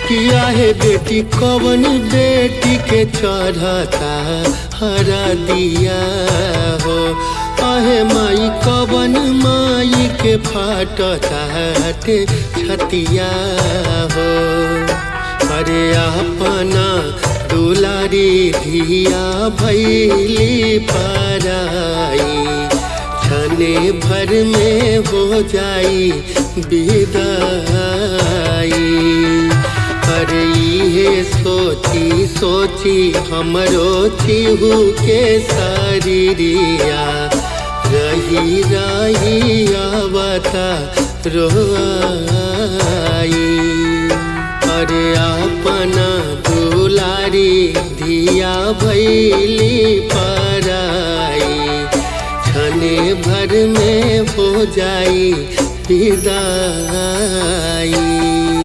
किया है बेटी कवन बेटी के चढ़ता हरा दिया हो। आहे माई कवन माई के फाटता छतिया हो। अरे अपना दुलारी धिया भैली पराई छने भर में हो जाई विदाई। अरे ये सोची सोची हमरो चिहू के शरीरिया रही रही आवता रोआई। अरे अपना दुलारी धिया भैली पराई छने भर में हो जाई विदाई।